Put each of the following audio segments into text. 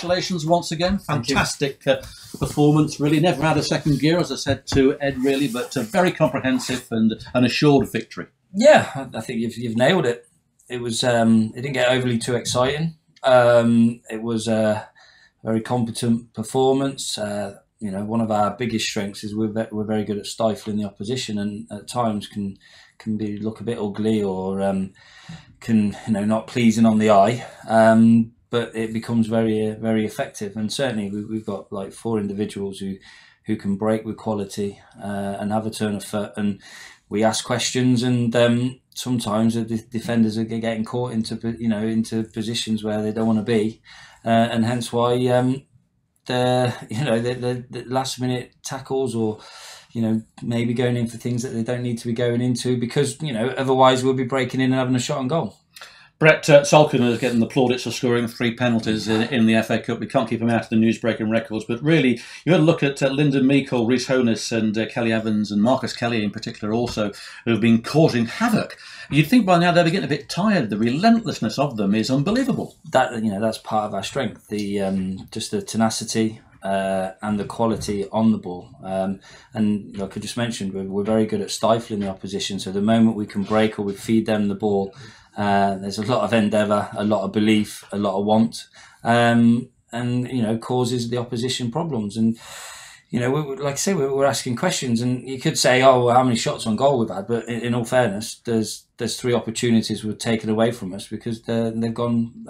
congratulations once again. Fantastic performance, really. Never had a second gear, as I said to Ed, really, but very comprehensive and an assured victory. Yeah, I think you've nailed it. It was it didn't get overly too exciting. It was a very competent performance. You know, one of our biggest strengths is we're very good at stifling the opposition, and at times can look a bit ugly or can not pleasing on the eye. But it becomes very effective, and certainly we've got like 4 individuals who can break with quality and have a turn of foot, and we ask questions, and sometimes the defenders are getting caught into positions where they don't want to be, and hence why the last minute tackles, or maybe going in for things that they don't need to be going into, because otherwise we'll be breaking in and having a shot on goal. Brett Salkin is getting the plaudits for scoring 3 penalties in the FA Cup. We can't keep him out of the newsbreaking records, but really, you had a look at Lyndon Meikle, Rhys Honus and Kelly Evans, and Marcus Kelly in particular also, who have been causing havoc. You'd think by now they're getting a bit tired. The relentlessness of them is unbelievable. That's part of our strength, just the tenacity and the quality on the ball. And like I just mentioned, we're very good at stifling the opposition. So the moment we can break or we feed them the ball, there's a lot of endeavour, a lot of belief, a lot of want, and causes the opposition problems. And like I say, we're asking questions, and you could say, "Oh, well, how many shots on goal we've had?" But in all fairness, there's 3 opportunities were taken away from us because they've gone,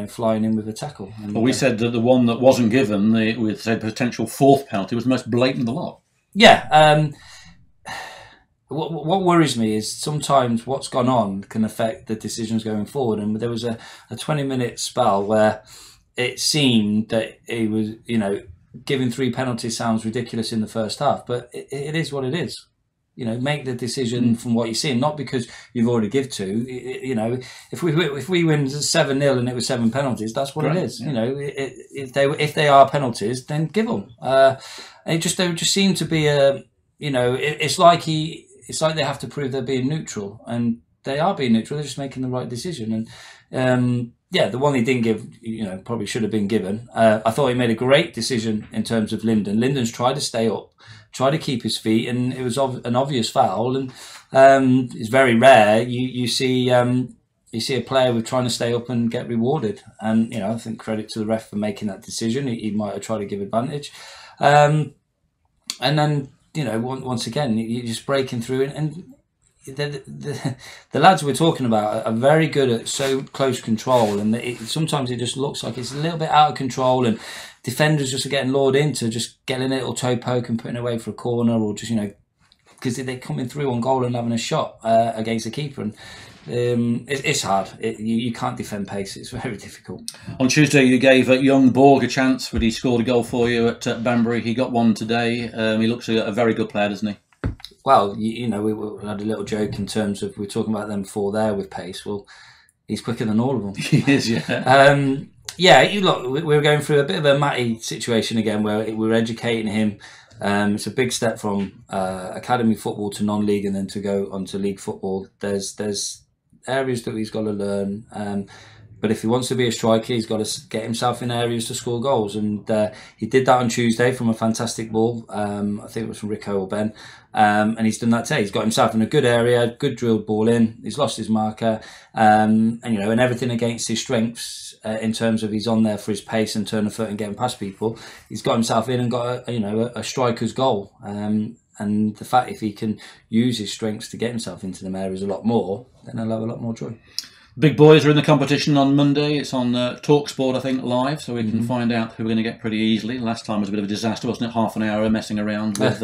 flying in with a tackle. And, well, we said that the one that wasn't given, with a potential 4th penalty, was the most blatant of the lot. Yeah. What worries me is sometimes what's gone on can affect the decisions going forward. And there was a 20-minute spell where it seemed that he was, giving 3 penalties sounds ridiculous in the first half, but it is what it is. Make the decision from what you're seeing, not because you've already give 2. If we win 7-0 and it was 7 penalties, that's what it is. Yeah. If they are penalties, then give them. They just seem to be it's like they have to prove they're being neutral, and they are being neutral. They're just making the right decision. And the one he didn't give, probably should have been given. I thought he made a great decision in terms of Lyndon. Lyndon's tried to stay up, tried to keep his feet, and it was an obvious foul. And it's very rare you see a player with trying to stay up and get rewarded. And I think credit to the ref for making that decision. He might have tried to give advantage, and then. Once again, you're just breaking through, and the lads we're talking about are very good at so close control, and sometimes it just looks like it's a little bit out of control, and defenders just are getting lured into just getting a little toe poke and putting it away for a corner, or just because they're coming through on goal and having a shot against the keeper, and it's hard. You can't defend pace. It's very difficult. On Tuesday, you gave young Borg a chance, but he scored a goal for you at Banbury. He got one today. He looks a very good player, doesn't he? Well, we had a little joke in terms of we're talking about them 4 there with pace. Well, he's quicker than all of them. He is, yeah. We were going through a bit of a Matty situation again, where we're educating him. It's a big step from academy football to non-league, and then to go onto league football. There's areas that he's got to learn, but if he wants to be a striker, he's got to get himself in areas to score goals, and he did that on Tuesday from a fantastic ball. I think it was from Rico or Ben, and he's done that today. He's got himself in a good area, good drilled ball in. He's lost his marker, and everything against his strengths in terms of he's on there for his pace and turn of foot and getting past people. He's got himself in and got a striker's goal. And the fact if he can use his strengths to get himself into them areas a lot more, then he'll have a lot more joy. Big boys are in the competition on Monday. It's on TalkSport, I think, live, so we can find out who we're going to get pretty easily. Last time was a bit of a disaster, wasn't it? Half an hour messing around with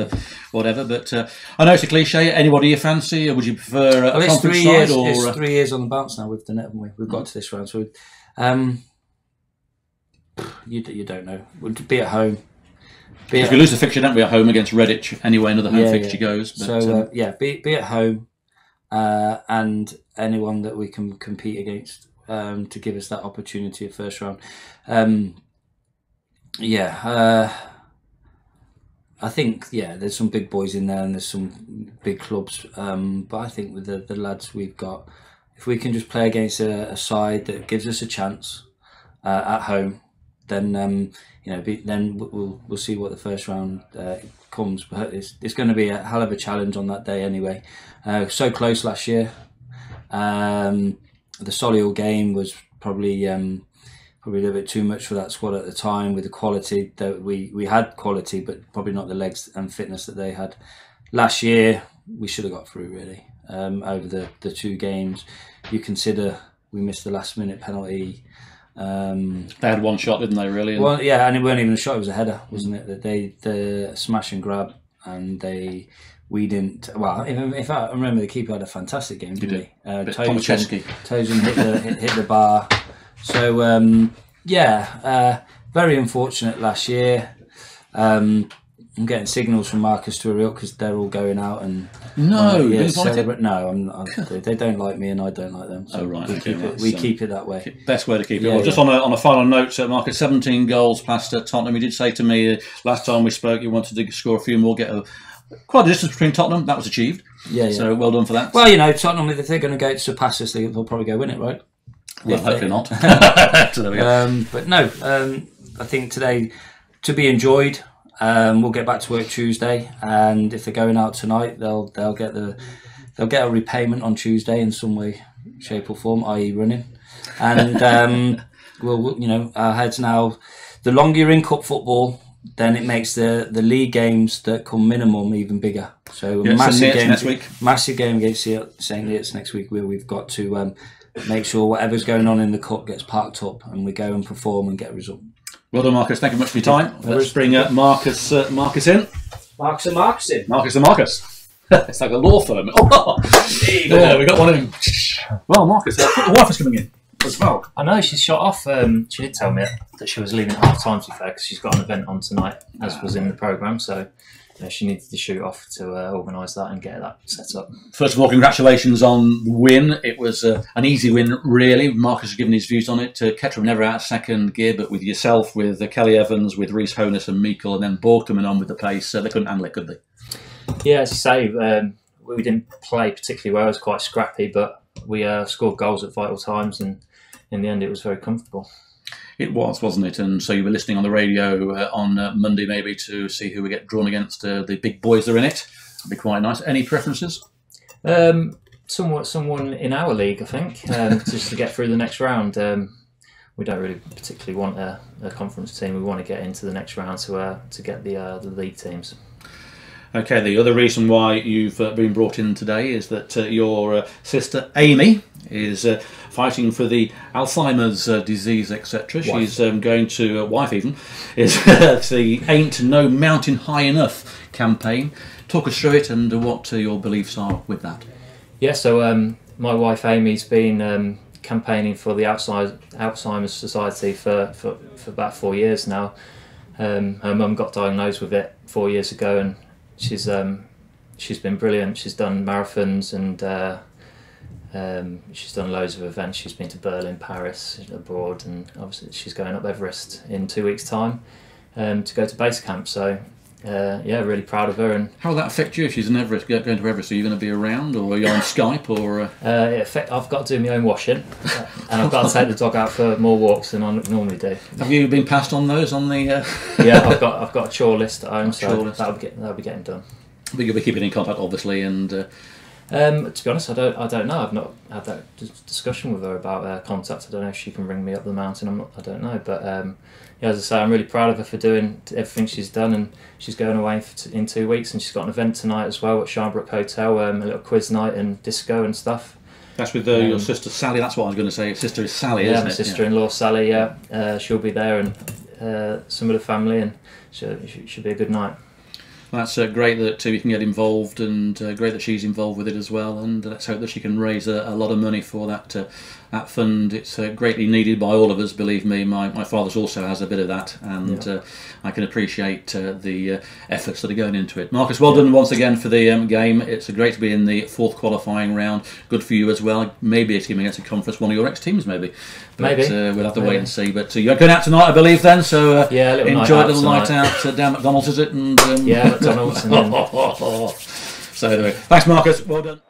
whatever. But I know it's a cliche. Anybody you fancy, or would you prefer a conference side? It's 3 years on the bounce now. We've done it, haven't we? We've got to this round. So you don't know. We'll be at home. If we lose the fixture, don't we, at home against Redditch anyway, another home fixture goes. But, so be at home, and anyone that we can compete against to give us that opportunity of first round. I think there's some big boys in there and there's some big clubs, but I think with the lads we've got, if we can just play against a side that gives us a chance at home, then then we'll see what the first round comes. But it's going to be a hell of a challenge on that day anyway. So close last year. The Solihull game was probably a little bit too much for that squad at the time, with the quality that we had quality, but probably not the legs and fitness that they had. Last year we should have got through really. Over the 2 games, you consider we missed the last minute penalty. They had one shot, didn't they? Really? Well, yeah, and it weren't even a shot; it was a header, wasn't it? That the smash and grab, and we didn't. Well, in fact, I remember the keeper had a fantastic game, didn't he? Tozen hit the bar. So very unfortunate last year. I'm getting signals from Marcus to Ariel because they're all going out and no, I'm not. They don't like me and I don't like them. So we keep it that way. Best way to keep it. Well, just on a final note, Marcus, 17 goals past Tottenham. You did say to me last time we spoke you wanted to score a few more, get quite a distance between Tottenham. That was achieved. Yeah. So well done for that. Well, Tottenham, if they're going to go surpass us, they'll probably go win it, right? Well, hopefully not. So there we go. But no, I think today to be enjoyed. We'll get back to work Tuesday, and if they're going out tonight, they'll get a repayment on Tuesday in some way, shape or form, i.e. running. And we'll our heads now. The longer you're in cup football, then it makes the league games that come minimum even bigger. So massive game next week. Massive game against St. Leeds next week, where we've got to make sure whatever's going on in the cup gets parked up, and we go and perform and get a result. Well done, Marcus. Thank you much for your time. Let's bring Marcus in. Marcus in. Marcus and Marcus. It's like a law firm. Yeah, we got one in. Well, Marcus, the wife is coming in as well. I know, she's shot off. She did tell me that she was leaving at half time, to be fair, because she's got an event on tonight, as was in the programme. So she needed to shoot off to organise that and get that set up. First of all, congratulations on the win. It was an easy win, really. Marcus has given his views on it. Kettering never out of second gear, but with yourself, with Kelly Evans, with Rhys Honus and Meikle, and then Borg coming on with the pace, they couldn't handle it, could they? Yeah, as you say, we didn't play particularly well. It was quite scrappy, but we scored goals at vital times, and in the end, it was very comfortable. It was, wasn't it? And so you were listening on the radio on Monday maybe to see who we get drawn against the big boys that are in it. It'd be quite nice. Any preferences? Someone in our league, I think, just to get through the next round. We don't really particularly want a conference team. We want to get into the next round to get the league teams. Okay, the other reason why you've been brought in today is that your sister Amy is fighting for the Alzheimer's disease, etc. She's going to, wife even, is the Ain't No Mountain High Enough campaign. Talk us through it and what your beliefs are with that. Yeah, so my wife Amy's been campaigning for the Alzheimer's Society for about 4 years now. Her mum got diagnosed with it 4 years ago, and she's been brilliant. She's done marathons and she's done loads of events. She's been to Berlin, Paris, abroad, and obviously she's going up Everest in 2 weeks' time to go to base camp. So really proud of her. And how will that affect you if she's in Everest, going to Everest? Are you going to be around, or are you on Skype, or? I've got to do my own washing, and I've got to take the dog out for more walks than I normally do. Have you been passed on those on the? Yeah, I've got a chore list at home, so that'll be getting done. But you'll be keeping in contact, obviously, and. To be honest, I don't know. I've not had that discussion with her about contact. I don't know if she can bring me up the mountain. I don't know, but as I say, I'm really proud of her for doing everything she's done, and she's going away in 2 weeks, and she's got an event tonight as well at Sharnbrook Hotel, a little quiz night and disco and stuff. That's with your sister Sally. That's what I was going to say. Your sister is Sally, isn't it? My sister-in-law Sally. Yeah, she'll be there, and some of the family, and should be a good night. That's great that we can get involved, and great that she's involved with it as well. And let's hope that she can raise a lot of money for that fund. It's greatly needed by all of us. Believe me, my father's also has a bit of that, and I can appreciate the efforts that are going into it. Marcus, well done once again for the game. It's great to be in the 4th qualifying round. Good for you as well. Maybe a team against a conference, one of your ex-teams, maybe. But we'll have to wait and see. But you're going out tonight, I believe, then. So enjoy a little night out down McDonald's, is it? And, McDonald's. And so anyway, thanks, Marcus. Well done.